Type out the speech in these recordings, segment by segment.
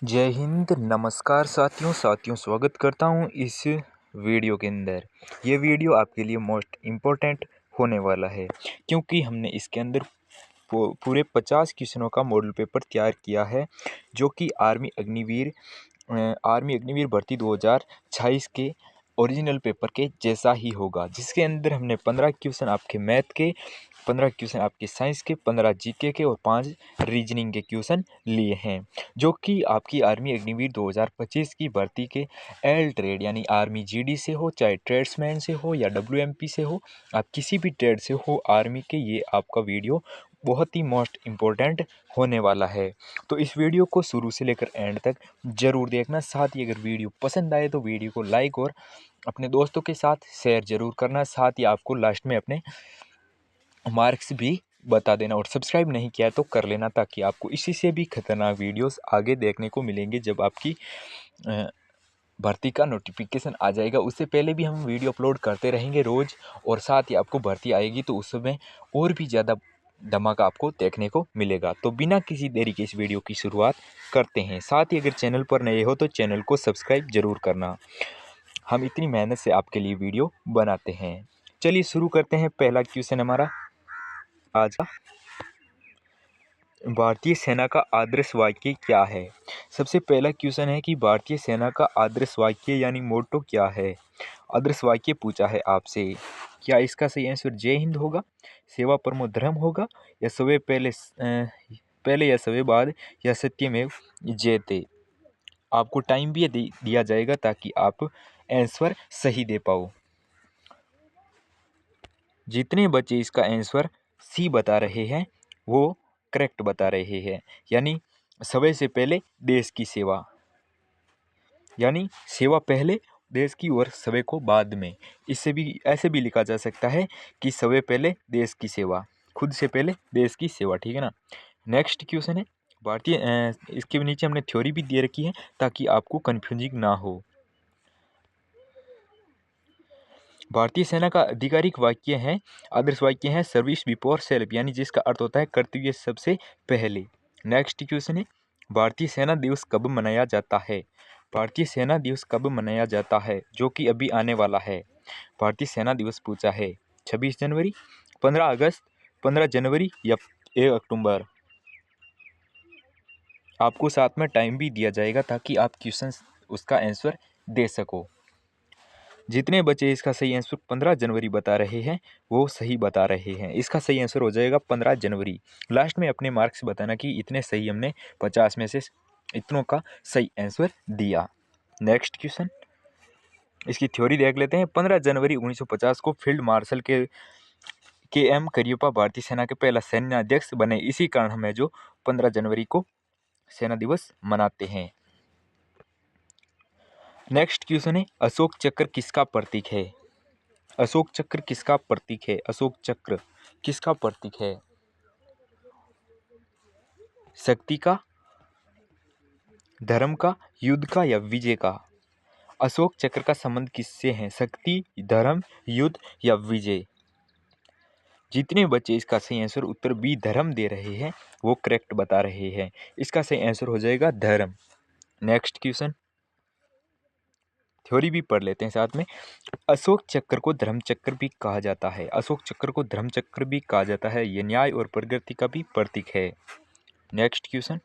जय हिंद, नमस्कार साथियों स्वागत करता हूँ इस वीडियो के अंदर। ये वीडियो आपके लिए मोस्ट इम्पोर्टेंट होने वाला है क्योंकि हमने इसके अंदर पूरे 50 क्वेश्चनों का मॉडल पेपर तैयार किया है जो कि आर्मी अग्निवीर भर्ती 2026 के ओरिजिनल पेपर के जैसा ही होगा, जिसके अंदर हमने 15 क्वेश्चन आपके मैथ के, 15 क्वेश्चन आपके साइंस के, 15 जीके के और 5 रीजनिंग के क्वेश्चन लिए हैं, जो कि आपकी आर्मी अग्निवीर 2025 की भर्ती के एल ट्रेड यानी आर्मी जीडी से हो, चाहे ट्रेड्समैन से हो या डब्ल्यूएमपी से हो, आप किसी भी ट्रेड से हो आर्मी के, ये आपका वीडियो बहुत ही मोस्ट इम्पोर्टेंट होने वाला है। तो इस वीडियो को शुरू से लेकर एंड तक ज़रूर देखना। साथ ही अगर वीडियो पसंद आए तो वीडियो को लाइक और अपने दोस्तों के साथ शेयर ज़रूर करना। साथ ही आपको लास्ट में अपने मार्क्स भी बता देना और सब्सक्राइब नहीं किया तो कर लेना, ताकि आपको इसी से भी खतरनाक वीडियोस आगे देखने को मिलेंगे जब आपकी भर्ती का नोटिफिकेशन आ जाएगा। उससे पहले भी हम वीडियो अपलोड करते रहेंगे रोज़, और साथ ही आपको भर्ती आएगी तो उस समय और भी ज़्यादा धमाका आपको देखने को मिलेगा। तो बिना किसी देरी के इस वीडियो की शुरुआत करते हैं। साथ ही अगर चैनल पर नए हो तो चैनल को सब्सक्राइब जरूर करना। हम इतनी मेहनत से आपके लिए वीडियो बनाते हैं। चलिए शुरू करते हैं। पहला क्वेश्चन हमारा आज का, भारतीय सेना का आदर्श वाक्य क्या है। सबसे पहला क्वेश्चन है कि भारतीय सेना का आदर्श वाक्य यानी मोटो क्या है। आदर्श वाक्य पूछा है आपसे। क्या इसका सही आंसर जय हिंद होगा, सेवा परमो धर्म होगा, या सवे पहले या सवे बाद, या सत्यमेव जयते। आपको टाइम भी दिया जाएगा ताकि आप आंसर सही दे पाओ। जितने बच्चे इसका आंसर सी बता रहे हैं वो करेक्ट बता रहे हैं, यानी सवे से पहले देश की सेवा, यानी सेवा पहले देश की और सवे को बाद में। इससे भी ऐसे भी लिखा जा सकता है कि सवे पहले देश की सेवा, खुद से पहले देश की सेवा, ठीक है ना। नेक्स्ट क्वेश्चन है भारतीय इसके नीचे हमने थ्योरी भी दे रखी है ताकि आपको कन्फ्यूजिंग ना हो। भारतीय सेना का आधिकारिक वाक्य है, आदर्श वाक्य है, सर्विस बिफोर सेल्फ, यानी जिसका अर्थ होता है कर्तव्य सबसे पहले। नेक्स्ट क्वेश्चन है भारतीय सेना दिवस कब मनाया जाता है। भारतीय सेना दिवस कब मनाया जाता है, जो कि अभी आने वाला है। भारतीय सेना दिवस पूछा है 26 जनवरी, 15 अगस्त, 15 जनवरी या 1 अक्टूबर। आपको साथ में टाइम भी दिया जाएगा ताकि आप क्वेश्चन उसका आंसर दे सको। जितने बच्चे इसका सही आंसर 15 जनवरी बता रहे हैं वो सही बता रहे हैं। इसका सही आंसर हो जाएगा 15 जनवरी। लास्ट में अपने मार्क्स बताना कि इतने सही हमने 50 में से इतनों का सही आंसर दिया। नेक्स्ट क्वेश्चन, इसकी थ्योरी देख लेते हैं। 15 जनवरी 1950 को फील्ड मार्शल के एम करियप्पा भारतीय सेना के पहला सैन्य अध्यक्ष बने। इसी कारण हमें जो 15 जनवरी को सेना दिवस मनाते हैं। नेक्स्ट क्वेश्चन है अशोक चक्र किसका प्रतीक है। अशोक चक्र किसका प्रतीक है। अशोक चक्र किसका प्रतीक है। शक्ति का, धर्म का, युद्ध का या विजय का। अशोक चक्र का संबंध किससे है, शक्ति, धर्म, युद्ध या विजय। जितने बच्चे इसका सही आंसर उत्तर बी धर्म दे रहे हैं वो करेक्ट बता रहे हैं। इसका सही आंसर हो जाएगा धर्म। नेक्स्ट क्वेश्चन, थ्योरी भी पढ़ लेते हैं साथ में। अशोक चक्र को धर्म चक्र भी कहा जाता है। अशोक चक्र को धर्म चक्र भी कहा जाता है। ये न्याय और प्रगति का भी प्रतीक है। नेक्स्ट क्वेश्चन,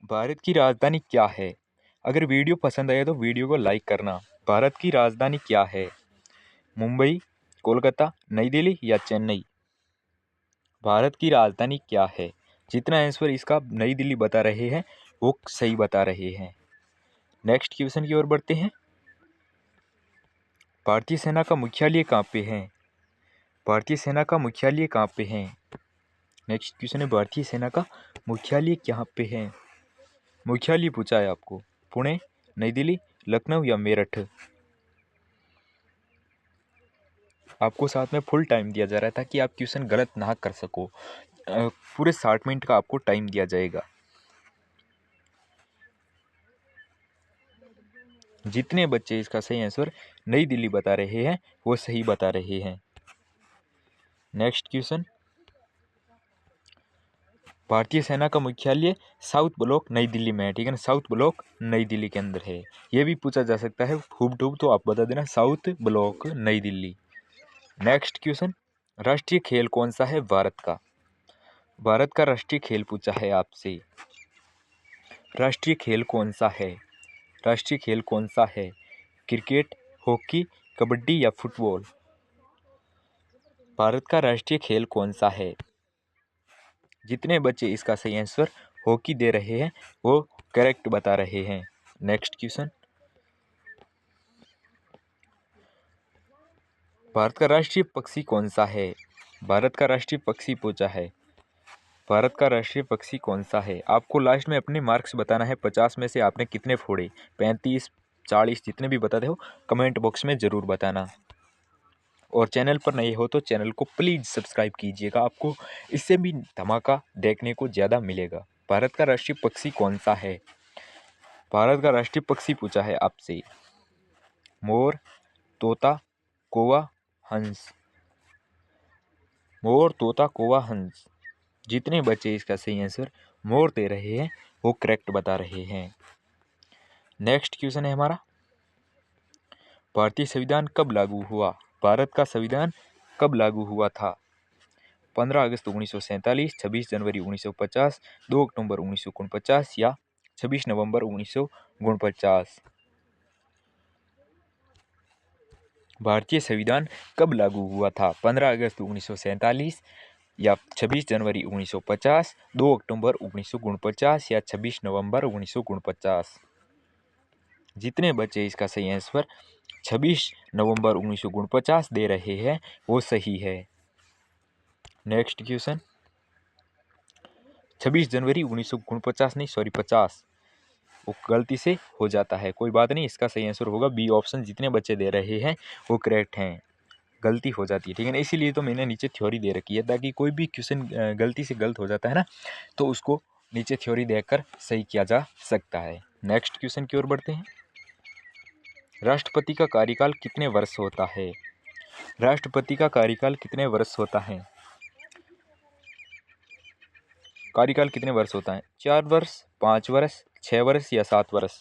भारत की राजधानी क्या है। अगर वीडियो पसंद आए तो वीडियो को लाइक करना। भारत की राजधानी क्या है, मुंबई, कोलकाता, नई दिल्ली या चेन्नई। भारत की राजधानी क्या है। जितना आंसर इसका नई दिल्ली बता रहे हैं वो सही बता रहे हैं। नेक्स्ट क्वेश्चन की ओर बढ़ते हैं। भारतीय सेना का मुख्यालय कहाँ पे है। भारतीय सेना का मुख्यालय कहाँ पे है। नेक्स्ट क्वेश्चन है भारतीय सेना का मुख्यालय कहाँ पे है। मुख्यालय पूछा है आपको, पुणे, नई दिल्ली, लखनऊ या मेरठ। आपको साथ में फुल टाइम दिया जा रहा है ताकि आप क्वेश्चन गलत ना कर सको। पूरे 60 मिनट का आपको टाइम दिया जाएगा। जितने बच्चे इसका सही आंसर नई दिल्ली बता रहे हैं वो सही बता रहे हैं। नेक्स्ट क्वेश्चन, भारतीय सेना का मुख्यालय साउथ ब्लॉक नई दिल्ली में है, ठीक है ना, साउथ ब्लॉक नई दिल्ली के अंदर है। ये भी पूछा जा सकता है हुबहू, तो आप बता देना साउथ ब्लॉक नई दिल्ली। नेक्स्ट क्वेश्चन, राष्ट्रीय खेल कौन सा है भारत का? भारत का राष्ट्रीय खेल पूछा है आपसे। राष्ट्रीय खेल कौन सा है? राष्ट्रीय खेल कौन सा है? क्रिकेट, हॉकी, कबड्डी या फुटबॉल? भारत का राष्ट्रीय खेल कौन सा है? जितने बच्चे इसका सही आंसर हॉकी दे रहे हैं वो करेक्ट बता रहे हैं। नेक्स्ट क्वेश्चन, भारत का राष्ट्रीय पक्षी कौन सा है? भारत का राष्ट्रीय पक्षी पूछा है। भारत का राष्ट्रीय पक्षी कौन सा है? आपको लास्ट में अपने मार्क्स बताना है, 50 में से आपने कितने फोड़े, 35, 40, जितने भी बताते हो कमेंट बॉक्स में ज़रूर बताना। और चैनल पर नए हो तो चैनल को प्लीज़ सब्सक्राइब कीजिएगा, आपको इससे भी धमाका देखने को ज़्यादा मिलेगा। भारत का राष्ट्रीय पक्षी कौन सा है? भारत का राष्ट्रीय पक्षी पूछा है आपसे। मोर, तोता, कौवा, हंस। मोर, तोता, कौवा, हंस। जितने बच्चे इसका सही आंसर मोर दे रहे हैं वो करेक्ट बता रहे हैं। नेक्स्ट क्वेश्चन है हमारा, भारतीय संविधान कब लागू हुआ? भारत का संविधान कब लागू हुआ था? 15 अगस्त 1947, 26 जनवरी 1950, 2 अक्टूबर 1949 या 26 नवंबर 1949? भारतीय संविधान कब लागू हुआ था? 15 अगस्त 1947 या 26 जनवरी 1950, 2 अक्टूबर 1949 या 26 नवंबर 1949? जितने बच्चे इसका सही आंसर 26 नवंबर 1949 दे रहे हैं वो सही है। नेक्स्ट क्वेश्चन, 26 जनवरी 1949 नहीं, सॉरी 50, वो गलती से हो जाता है, कोई बात नहीं, इसका सही आंसर होगा बी ऑप्शन। जितने बच्चे दे रहे हैं वो करेक्ट हैं, गलती हो जाती है, ठीक है ना, इसीलिए तो मैंने नीचे थ्योरी दे रखी है, ताकि कोई भी क्वेश्चन गलती से गलत हो जाता है ना तो उसको नीचे थ्योरी देकर सही किया जा सकता है। नेक्स्ट क्वेश्चन की ओर बढ़ते हैं, राष्ट्रपति का कार्यकाल कितने वर्ष होता है? राष्ट्रपति का कार्यकाल कितने वर्ष होता है? कार्यकाल कितने वर्ष होता है? 4 वर्ष, 5 वर्ष, 6 वर्ष या 7 वर्ष?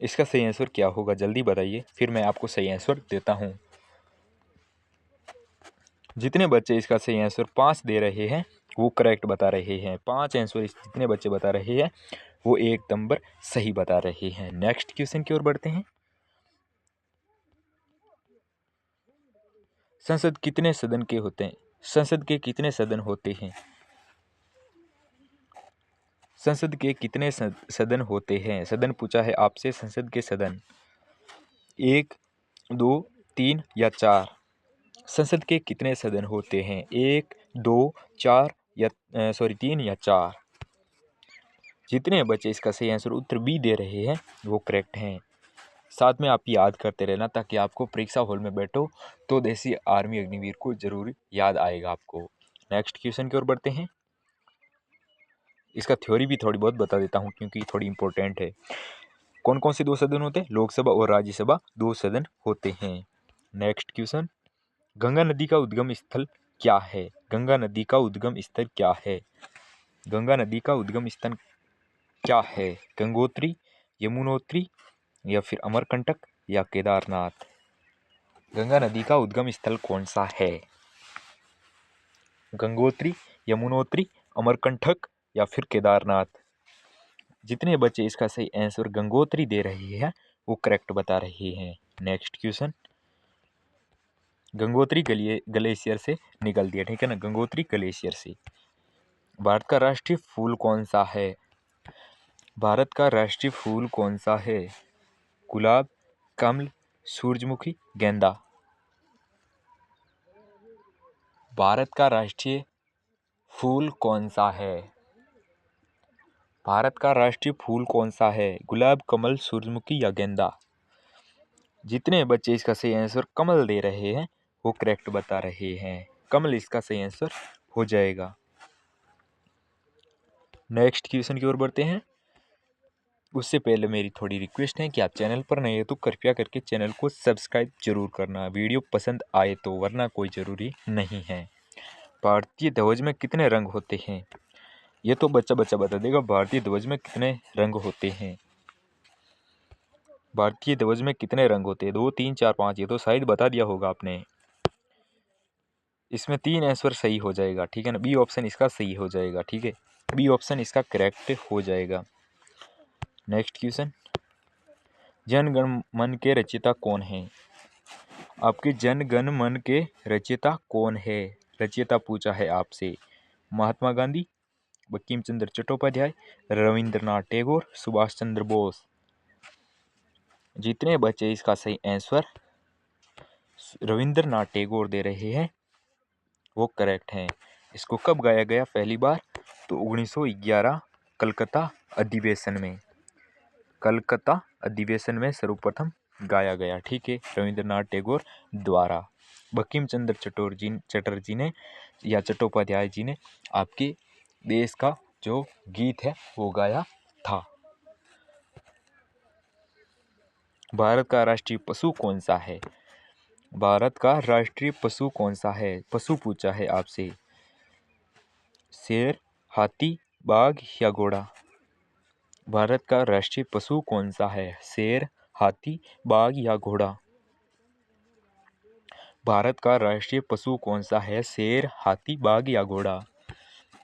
इसका सही आंसर क्या होगा जल्दी बताइए, फिर मैं आपको सही आंसर देता हूँ। जितने बच्चे इसका सही आंसर 5 दे रहे हैं वो करेक्ट बता रहे हैं। 5 आंसर जितने बच्चे बता रहे हैं वो एक नंबर सही बता रहे हैं। नेक्स्ट क्वेश्चन की ओर बढ़ते हैं, संसद कितने सदन के होते हैं? संसद के कितने सदन होते हैं? संसद के कितने सदन होते हैं? सदन पूछा है आपसे, संसद के सदन 1, 2, 3 या 4? संसद के कितने सदन होते हैं? 1, 2, 4 या 3 या 4? जितने बच्चे इसका सही आंसर उत्तर बी दे रहे हैं वो करेक्ट हैं। साथ में आप याद करते रहना ताकि आपको परीक्षा हॉल में बैठो तो देसी आर्मी अग्निवीर को जरूर याद आएगा आपको। नेक्स्ट क्वेश्चन की ओर बढ़ते हैं, इसका थ्योरी भी थोड़ी बहुत बता देता हूँ क्योंकि थोड़ी इंपॉर्टेंट है। कौन कौन से 2 सदन होते हैं? लोकसभा और राज्यसभा 2 सदन होते हैं। नेक्स्ट क्वेश्चन, गंगा नदी का उद्गम स्थल क्या है? गंगा नदी का उद्गम स्थल क्या है? गंगा नदी का उद्गम स्थल क्या है? गंगोत्री, यमुनोत्री या फिर अमरकंटक या केदारनाथ? गंगा नदी का उद्गम स्थल कौन सा है? गंगोत्री, यमुनोत्री, अमरकंटक या फिर केदारनाथ? जितने बच्चे इसका सही आंसर गंगोत्री दे रहे हैं वो करेक्ट बता रहे हैं। नेक्स्ट क्वेश्चन, गंगोत्री ग्लेशियर से निकलती है, ठीक है ना, गंगोत्री ग्लेशियर से। भारत का राष्ट्रीय फूल कौन सा है? भारत का राष्ट्रीय फूल कौन सा है? गुलाब, कमल, सूरजमुखी, गेंदा? भारत का राष्ट्रीय फूल कौन सा है? भारत का राष्ट्रीय फूल कौन सा है? गुलाब, कमल, सूरजमुखी या गेंदा? जितने बच्चे इसका सही आंसर कमल दे रहे हैं वो करेक्ट बता रहे हैं, कमल इसका सही आंसर हो जाएगा। नेक्स्ट क्वेश्चन की ओर बढ़ते हैं, उससे पहले मेरी थोड़ी रिक्वेस्ट है कि आप चैनल पर नए हो तो कृपया करके चैनल को सब्सक्राइब जरूर करना, वीडियो पसंद आए तो, वरना कोई ज़रूरी नहीं है। भारतीय ध्वज में कितने रंग होते हैं? ये तो बच्चा बता देगा। भारतीय ध्वज में कितने रंग होते हैं? भारतीय ध्वज में कितने रंग होते हैं? 2, 3, 4, 5। ये तो शायद बता दिया होगा आपने। इसमें 3 आंसर सही हो जाएगा, ठीक है ना। बी ऑप्शन इसका सही हो जाएगा, ठीक है। बी ऑप्शन इसका करेक्ट हो जाएगा। नेक्स्ट क्वेश्चन, जन गण मन के रचयिता कौन है? आपके जन गण मन के रचयिता कौन है? रचयिता पूछा है आपसे। महात्मा गांधी, बंकिम चंद्र चट्टोपाध्याय, रविंद्रनाथ टैगोर, सुभाष चंद्र बोस। जितने बच्चे इसका सही आंसर रविंद्रनाथ टैगोर दे रहे हैं वो करेक्ट हैं। इसको कब गाया गया पहली बार? तो 1911 कलकत्ता अधिवेशन में। कलकत्ता अधिवेशन में सर्वप्रथम गाया गया, ठीक है, रविंद्रनाथ टैगोर द्वारा। बंकिम चंद्र चटर्जी ने या चट्टोपाध्याय जी ने आपके देश का जो गीत है वो गाया था। भारत का राष्ट्रीय पशु कौन सा है? भारत का राष्ट्रीय पशु कौन सा है? पशु पूछा है आपसे। शेर, हाथी, बाघ या घोड़ा? भारत का राष्ट्रीय पशु कौन सा है? शेर, हाथी, बाघ या घोड़ा? भारत का राष्ट्रीय पशु कौन सा है? शेर, हाथी, बाघ या घोड़ा?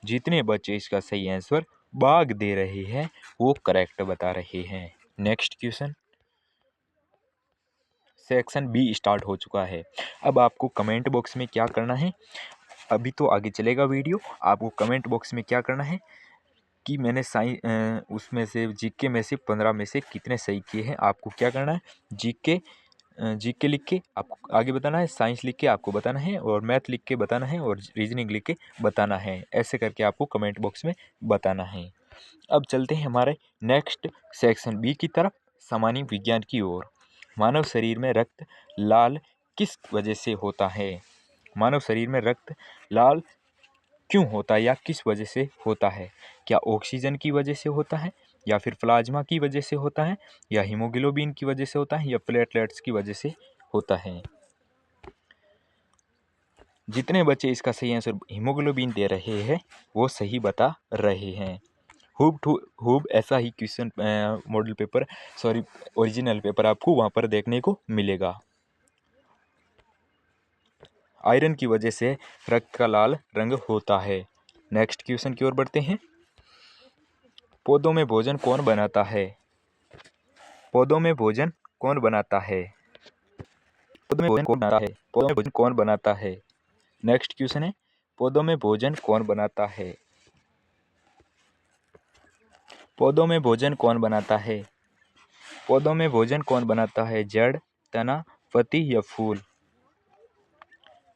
जितने बच्चे इसका सही आंसर बाघ दे रहे हैं वो करेक्ट बता रहे हैं। Next question, section B start हो चुका है। अब आपको कमेंट बॉक्स में क्या करना है? अभी तो आगे चलेगा वीडियो। आपको कमेंट बॉक्स में क्या करना है कि मैंने उसमें से जीके में से 15 में से कितने सही किए हैं। आपको क्या करना है, जीके लिख के आपको आगे बताना है, साइंस लिख के आपको बताना है, और मैथ लिख के बताना है, और रीजनिंग लिख के बताना है। ऐसे करके आपको कमेंट बॉक्स में बताना है। अब चलते हैं हमारे नेक्स्ट सेक्शन बी की तरफ, सामान्य विज्ञान की ओर। मानव शरीर में रक्त लाल किस वजह से होता है? मानव शरीर में रक्त लाल क्यों होता है या किस वजह से होता है? क्या ऑक्सीजन की वजह से होता है, या फिर प्लाज्मा की वजह से होता है, या हीमोग्लोबिन की वजह से होता है, या प्लेटलेट्स की वजह से होता है? जितने बच्चे इसका सही आंसर हीमोग्लोबिन दे रहे हैं वो सही बता रहे हैं। खूब ऐसा ही question model paper original paper आपको वहाँ पर देखने को मिलेगा। आयरन की वजह से रक्त का लाल रंग होता है। नेक्स्ट क्वेश्चन की ओर बढ़ते हैं। पौधों में भोजन कौन बनाता है? पौधों में भोजन कौन बनाता है? पौधों में भोजन कौन बनाता है? पौधों में भोजन कौन बनाता है? नेक्स्ट क्वेश्चन है, पौधों में भोजन कौन बनाता है? पौधों में भोजन कौन बनाता है? पौधों में भोजन कौन बनाता है? जड़, तना, पत्ती या फूल?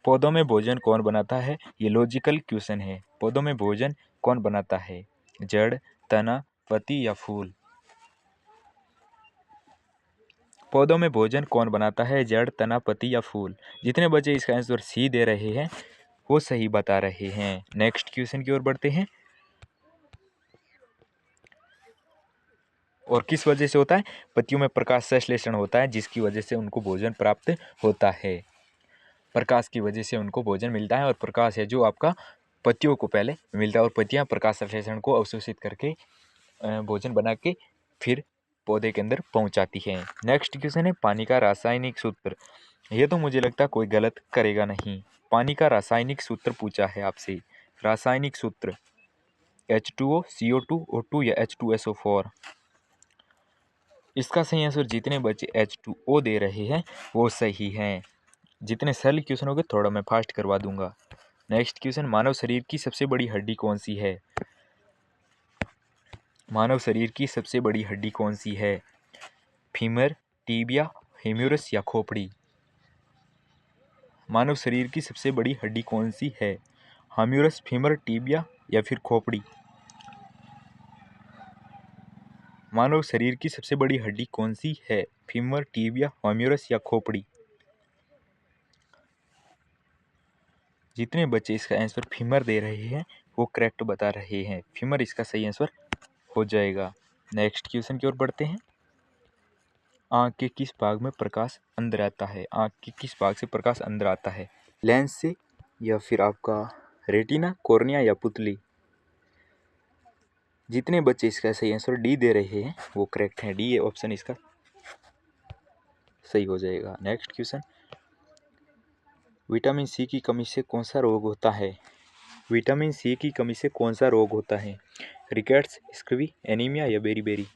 पौधों में भोजन कौन बनाता है? ये लॉजिकल क्वेश्चन है। पौधों में भोजन कौन बनाता है? जड़, तना, पत्ती या फूल? पौधों में भोजन कौन बनाता है? जड़, तना, पत्ती या फूल? जितने बच्चे इसका आंसर सी दे रहे हैं वो सही बता रहे हैं। नेक्स्ट क्वेश्चन की ओर बढ़ते हैं। और किस वजह से होता है? पत्तियों में प्रकाश संश्लेषण होता है जिसकी वजह से उनको भोजन प्राप्त होता है। प्रकाश की वजह से उनको भोजन मिलता है, और प्रकाश है जो आपका पत्तियों को पहले मिलता है, और पत्तियां प्रकाश संश्लेषण को अवशोषित करके भोजन बना के फिर पौधे के अंदर पहुंचाती है। नेक्स्ट क्वेश्चन है, पानी का रासायनिक सूत्र। ये तो मुझे लगता है कोई गलत करेगा नहीं। पानी का रासायनिक सूत्र पूछा है आपसे। रासायनिक सूत्र H2O, CO2, O2 या H2SO4? इसका सही आंसर जितने बच्चे H2O दे रहे हैं वो सही हैं। जितने सरल क्वेश्चन होंगे थोड़ा मैं फास्ट करवा दूंगा। नेक्स्ट क्वेश्चन, मानव शरीर की सबसे बड़ी हड्डी कौन सी है? मानव शरीर की सबसे बड़ी हड्डी कौन सी है? फीमर, टीबिया, हेम्यूरस या खोपड़ी? मानव शरीर की सबसे बड़ी हड्डी कौन सी है? हेम्यूरस, फीमर, टीबिया या फिर खोपड़ी? मानव शरीर की सबसे बड़ी हड्डी कौन सी है? फीमर, टीबिया, हेम्यूरस या खोपड़ी? जितने बच्चे इसका आंसर फीमर दे रहे हैं वो करेक्ट बता रहे हैं। फीमर इसका सही आंसर हो जाएगा। नेक्स्ट क्वेश्चन की ओर बढ़ते हैं। आँख के किस भाग में प्रकाश अंदर आता है? आँख के किस भाग से प्रकाश अंदर आता है? लेंस से, या फिर आपका रेटिना, कॉर्निया या पुतली। जितने बच्चे इसका सही आंसर डी दे रहे हैं वो करेक्ट है। डी ऑप्शन इसका सही हो जाएगा। नेक्स्ट क्वेश्चन, विटामिन सी की कमी से कौन सा रोग होता है? विटामिन सी की कमी से कौन सा रोग होता है? रिकेट्स, स्कर्वी, एनीमिया या बेरी?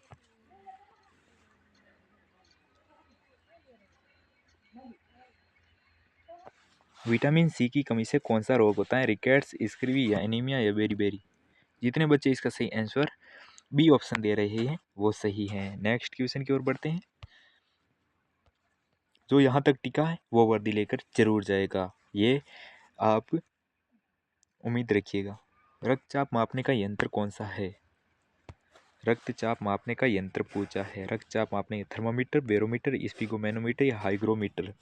विटामिन सी की कमी से कौन सा रोग होता है? रिकेट्स, स्कर्वी या एनीमिया या बेरी? जितने बच्चे इसका सही आंसर बी ऑप्शन दे रहे हैं वो सही है। नेक्स्ट क्वेश्चन की ओर बढ़ते हैं। जो यहाँ तक टिका है वो वर्दी लेकर जरूर जाएगा, ये आप उम्मीद रखिएगा। रक्तचाप मापने का यंत्र कौन सा है? रक्तचाप मापने का यंत्र पूछा है। रक्तचाप मापने थर्मामीटर, बैरोमीटर, स्पिगोमेनोमीटर या हाइग्रोमीटर?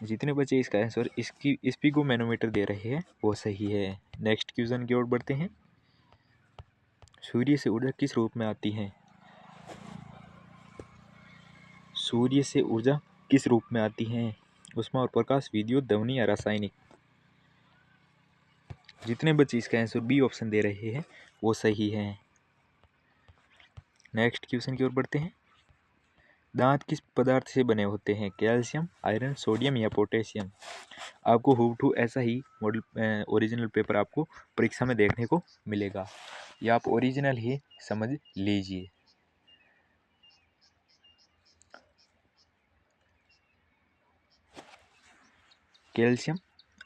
जितने बच्चे इसका आंसर स्पिगोमेनोमीटर दे रहे हैं वो सही है। नेक्स्ट क्वेश्चन की ओर बढ़ते हैं। सूर्य से ऊर्जा किस रूप में आती है? सूर्य से ऊर्जा किस रूप में आती है? ऊष्मा और प्रकाश, विद्युत, ध्वनि या रासायनिक? जितने बच्चे इसका आंसर बी ऑप्शन दे रहे हैं वो सही है। नेक्स्ट क्वेश्चन की ओर बढ़ते हैं। दांत किस पदार्थ से बने होते हैं? कैल्शियम, आयरन, सोडियम या पोटेशियम? आपको हूबहू ऐसा ही मॉडल ओरिजिनल पेपर आपको परीक्षा में देखने को मिलेगा, या आप ओरिजिनल ही समझ लीजिए। कैल्शियम,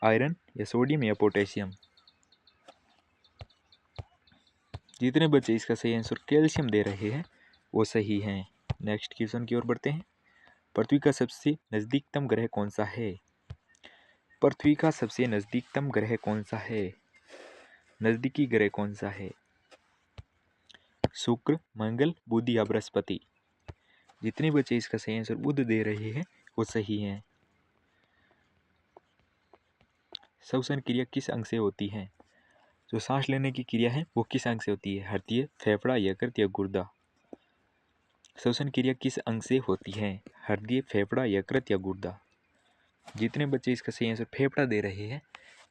आयरन या सोडियम या पोटेशियम? जितने बच्चे इसका सही आंसर कैल्शियम दे रहे हैं वो सही है। नेक्स्ट क्वेश्चन की ओर बढ़ते हैं। पृथ्वी का सबसे नज़दीकतम ग्रह कौन सा है? पृथ्वी का सबसे नज़दीकतम ग्रह कौन सा है? नज़दीकी ग्रह कौन सा है? शुक्र, मंगल, बुध या बृहस्पति? जितने बच्चे इसका सही आंसर बुध दे रहे हैं वो सही है। श्वसन क्रिया किस अंग से होती है? जो सांस लेने की क्रिया है वो किस अंग से होती है? हृदय, फेफड़ा, यकृत या गुर्दा? श्वसन क्रिया किस अंग से होती है? हृदय, फेफड़ा, यकृत या गुर्दा? जितने बच्चे इसका सही आंसर फेफड़ा दे रहे हैं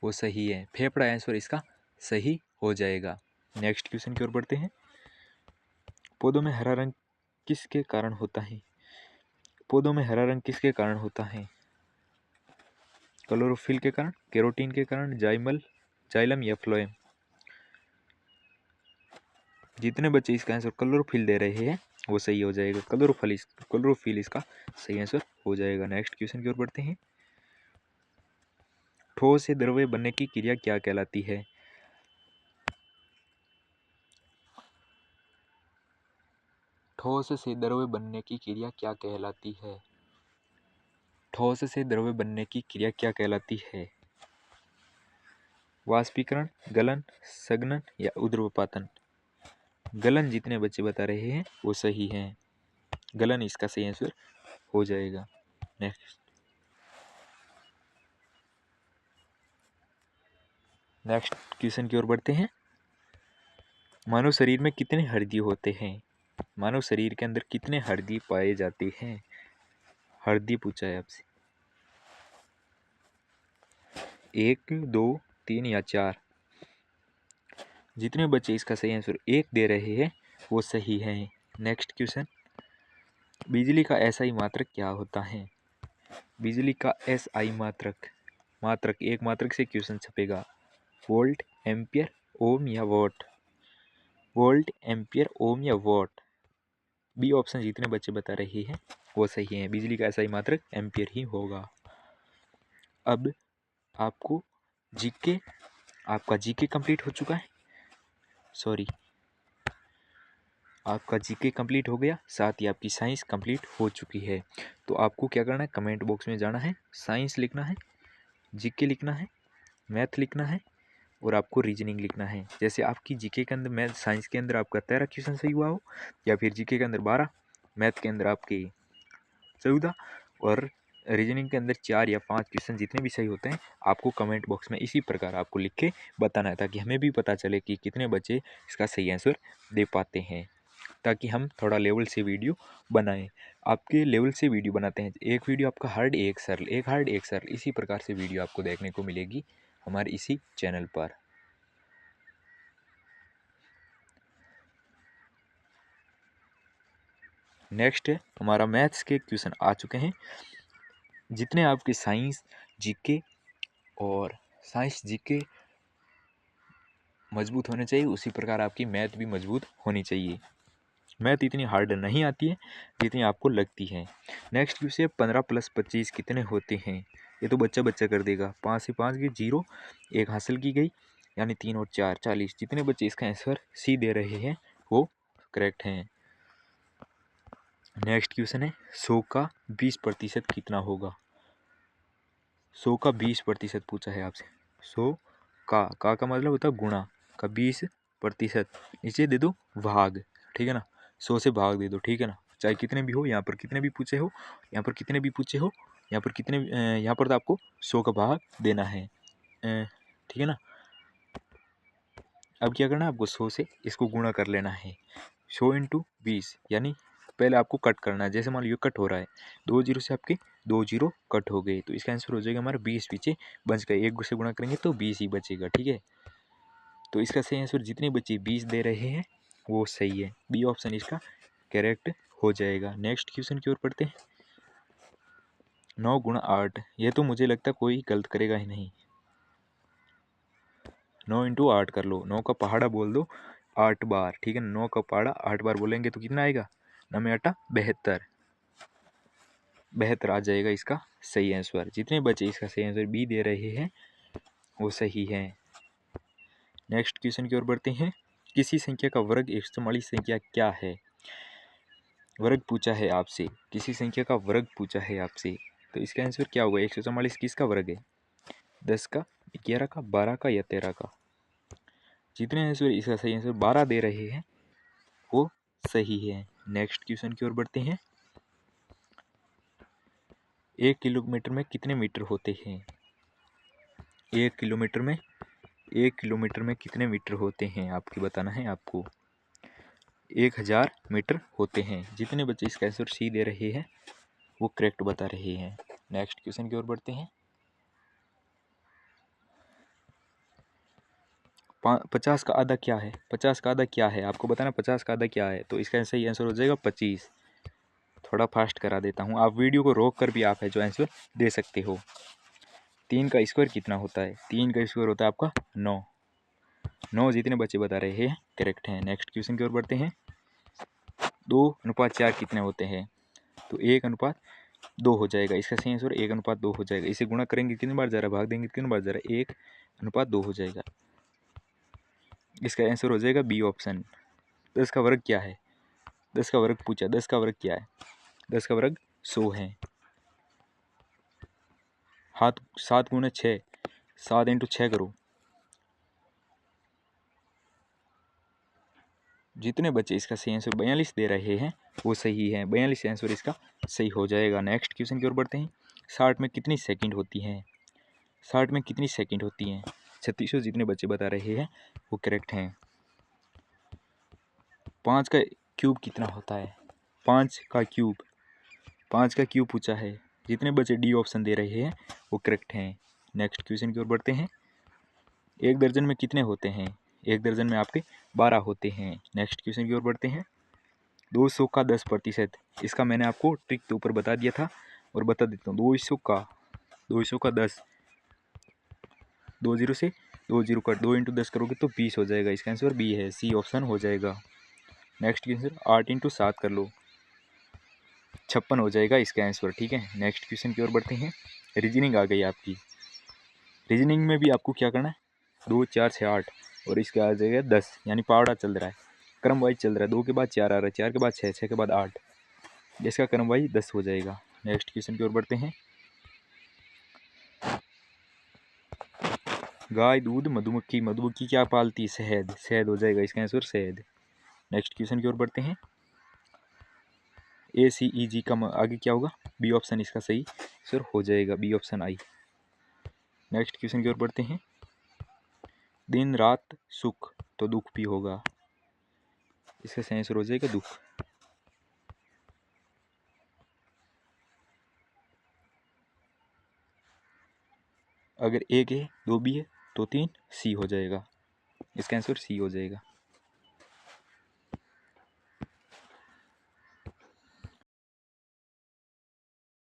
वो सही है। फेफड़ा आंसर इसका सही हो जाएगा। नेक्स्ट क्वेश्चन की ओर बढ़ते हैं। पौधों में हरा रंग किसके कारण होता है? पौधों में हरा रंग किसके कारण होता है? क्लोरोफिल के कारण, कैरोटीन के कारण, जाइलम या फ्लोएम? जितने बच्चे इसका आंसर क्लोरोफिल दे रहे हैं वो सही हो जाएगा। क्लोरोफिल इसका सही आंसर हो जाएगा। नेक्स्ट क्वेश्चन की ओर बढ़ते हैं। ठोस से द्रव्य बनने की क्रिया क्या कहलाती है? ठोस से द्रव्य बनने की क्रिया क्या कहलाती है? ठोस से द्रव्य बनने की क्रिया क्या कहलाती है? वाष्पीकरण, गलन, सघनन या ऊर्ध्वपातन? गलन जितने बच्चे बता रहे हैं वो सही है। गलन इसका सही आंसर हो जाएगा। नेक्स्ट क्वेश्चन की ओर बढ़ते हैं। मानव शरीर में कितने हड्डी होते हैं? मानव शरीर के अंदर कितने हड्डी पाए जाते हैं? हड्डी पूछा है आपसे। 1, 2, 3 या 4? जितने बच्चे इसका सही आंसर 1 दे रहे हैं वो सही है। Next question. बिजली का एसआई मात्रक क्या होता है? बिजली का एसआई मात्रक एक मात्रक से क्वेश्चन छपेगा। वोल्ट, एम्पियर, ओम या वॉट? वोल्ट, एम्पियर, ओम या वॉट? बी ऑप्शन जितने बच्चे बता रहे हैं वो सही है। बिजली का एसआई मात्रक एम्पियर ही होगा। अब आपको जीके आपका जीके कंप्लीट हो चुका है। सॉरी, आपका जीके कंप्लीट हो गया, साथ ही आपकी साइंस कंप्लीट हो चुकी है। तो आपको क्या करना है, कमेंट बॉक्स में जाना है, साइंस लिखना है, जीके लिखना है, मैथ लिखना है और आपको रीजनिंग लिखना है। जैसे आपकी जीके के अंदर, मैथ साइंस के अंदर आपका 13 क्वेश्चन सही हुआ हो, या फिर जीके के अंदर 12, मैथ के अंदर आपके 14 और रीजनिंग के अंदर 4 या 5 क्वेश्चन जितने भी सही होते हैं, आपको कमेंट बॉक्स में इसी प्रकार आपको लिख के बताना है, ताकि हमें भी पता चले कि कितने बच्चे इसका सही आंसर दे पाते हैं, ताकि हम थोड़ा लेवल से वीडियो बनाएं। आपके लेवल से वीडियो बनाते हैं, एक वीडियो आपका हार्ड, एक सरल, एक हार्ड, एक सरल, इसी प्रकार से वीडियो आपको देखने को मिलेगी हमारे इसी चैनल पर। नेक्स्ट हमारा मैथ्स के क्वेश्चन आ चुके हैं। जितने आपके साइंस जीके और साइंस जीके मजबूत होने चाहिए, उसी प्रकार आपकी मैथ भी मजबूत होनी चाहिए। मैथ इतनी हार्ड नहीं आती है जितनी आपको लगती है। नेक्स्ट क्वेश्चन, 15 + 25 कितने होते हैं? ये तो बच्चा बच्चा कर देगा। 5 से 5 गए 0, एक हासिल की गई, यानी 3 और 4 40। जितने बच्चे इसका आंसर सी दे रहे हैं वो करेक्ट हैं। नेक्स्ट क्वेश्चन है, 100 का 20% कितना होगा? 100 का 20% पूछा है आपसे। 100 का मतलब होता है गुणा, का 20%, नीचे दे दो भाग, ठीक है ना। 100 से भाग दे दो, ठीक है ना। चाहे कितने भी हो, यहाँ पर कितने भी पूछे हो, यहाँ पर कितने भी पूछे हो, यहाँ पर कितने, यहाँ पर तो आपको 100 का भाग देना है, ठीक है ना। अब क्या करना है आपको, 100 से इसको गुणा कर लेना है। 100 × 20, यानी पहले आपको कट करना है। जैसे मान लो कट हो रहा है, 2 जीरो से आपके 2 जीरो कट हो गए, तो इसका आंसर हो जाएगा हमारा 20 पीछे बच गए। 1 से गुणा करेंगे तो 20 ही बचेगा, ठीक है। तो इसका सही आंसर जितने बच्चे 20 दे रहे हैं वो सही है, बी ऑप्शन इसका करेक्ट हो जाएगा। नेक्स्ट क्वेश्चन की ओर पढ़ते हैं। 9 × 8, ये तो मुझे लगता है कोई गलत करेगा ही नहीं। 9 × 8 कर लो, 9 का पहाड़ा बोल दो 8 बार, ठीक है। 9 का पहाड़ा 8 बार बोलेंगे तो कितना आएगा? 9 में 8 72, 72 आ जाएगा इसका सही आंसर। जितने बच्चे इसका सही आंसर बी दे रहे हैं वो सही है। नेक्स्ट क्वेश्चन की ओर बढ़ते हैं। किसी संख्या का वर्ग 144 संख्या क्या है? वर्ग पूछा है आपसे, किसी संख्या का वर्ग पूछा है आपसे, तो इसका आंसर क्या होगा? 144 किसका वर्ग है? 10 का, 11 का, 12 का या 13 का? जितने आंसर इसका सही आंसर 12 दे रहे हैं वो सही है। नेक्स्ट क्वेश्चन की ओर बढ़ते हैं। 1 किलोमीटर में कितने मीटर होते हैं? 1 किलोमीटर में, 1 किलोमीटर में कितने मीटर होते हैं आपकी बताना है आपको। 1000 मीटर होते हैं। जितने बच्चे इसका आंसर सी दे रहे हैं वो करेक्ट बता रहे हैं। नेक्स्ट क्वेश्चन की ओर बढ़ते हैं। 50 का आधा क्या है? 50 का आधा क्या है आपको बताना। 50 का आधा क्या है? तो इसका सही आंसर हो जाएगा 25। थोड़ा फास्ट करा देता हूँ, आप वीडियो को रोक कर भी आप है जो आंसर दे सकते हो। 3 का स्क्वायर कितना होता है? 3 का स्क्वायर होता है आपका 9। 9 जितने बच्चे बता रहे हैं करेक्ट हैं। नेक्स्ट क्वेश्चन की ओर बढ़ते हैं। 2:4 कितने होते हैं? तो 1:2 हो जाएगा इसका सही आंसर। 1:2 हो जाएगा। इसे गुणा करेंगे कितनी बार जा रहा है, भाग देंगे कितनी बार जा रहा है, 1:2 हो जाएगा। इसका आंसर हो जाएगा बी ऑप्शन। 10 का वर्ग क्या है? 10 का वर्ग पूछा, 10 का वर्ग क्या है? 10 का वर्ग 100 है। 7 × 6, 7 × 6 करो। जितने बच्चे इसका सही आंसर 42 दे रहे हैं वो सही है। 42 आंसर इसका सही हो जाएगा। नेक्स्ट क्वेश्चन की ओर बढ़ते हैं। 60 में कितनी सेकंड होती हैं? 60 में कितनी सेकंड होती हैं? 3600 जितने बच्चे बता रहे हैं वो करेक्ट हैं। 5 का क्यूब कितना होता है? 5 का क्यूब, 5 का क्यूब पूछा है। जितने बच्चे डी ऑप्शन दे रहे हैं वो करेक्ट हैं। नेक्स्ट क्वेश्चन की ओर बढ़ते हैं। 1 दर्जन में कितने होते हैं? 1 दर्जन में आपके 12 होते हैं। नेक्स्ट क्वेश्चन की ओर बढ़ते हैं। 200 का 10%, इसका मैंने आपको ट्रिक के ऊपर बता दिया था और बता देता हूँ। 200 का 10, 2 जीरो से 2 जीरो कट, 2 × 10 करोगे तो 20 हो जाएगा। इसका आंसर बी है, सी ऑप्शन हो जाएगा। नेक्स्ट क्वेश्चन 8 × 7 कर लो, 56 हो जाएगा इसका आंसर, ठीक है। नेक्स्ट क्वेश्चन की ओर बढ़ते हैं। रीजनिंग आ गई आपकी। रीजनिंग में भी आपको क्या करना है, 2 4 6 8 और इसका आ जाएगा 10, यानी पावड़ा चल रहा है, क्रम वाइज चल रहा है। 2 के बाद 4 आ रहा है, 4 के बाद 6, 6 के बाद 8, जिसका क्रम वाइज 10 हो जाएगा। नेक्स्ट क्वेश्चन की ओर बढ़ते हैं। गाय दूध, मधुमक्खी, मधुमक्खी क्या पालती? शहद, शहद हो जाएगा इसका आंसर शहद। नेक्स्ट क्वेश्चन की ओर बढ़ते हैं। ACEG का आगे क्या होगा? बी ऑप्शन इसका सही आंसर हो जाएगा, बी ऑप्शन आई। नेक्स्ट क्वेश्चन की ओर बढ़ते हैं। दिन रात सुख तो दुख भी होगा, इसका सही आंसर हो जाएगा दुख। अगर एक है, दो बी है तो तीन सी हो जाएगा। इसका आंसर सी हो जाएगा।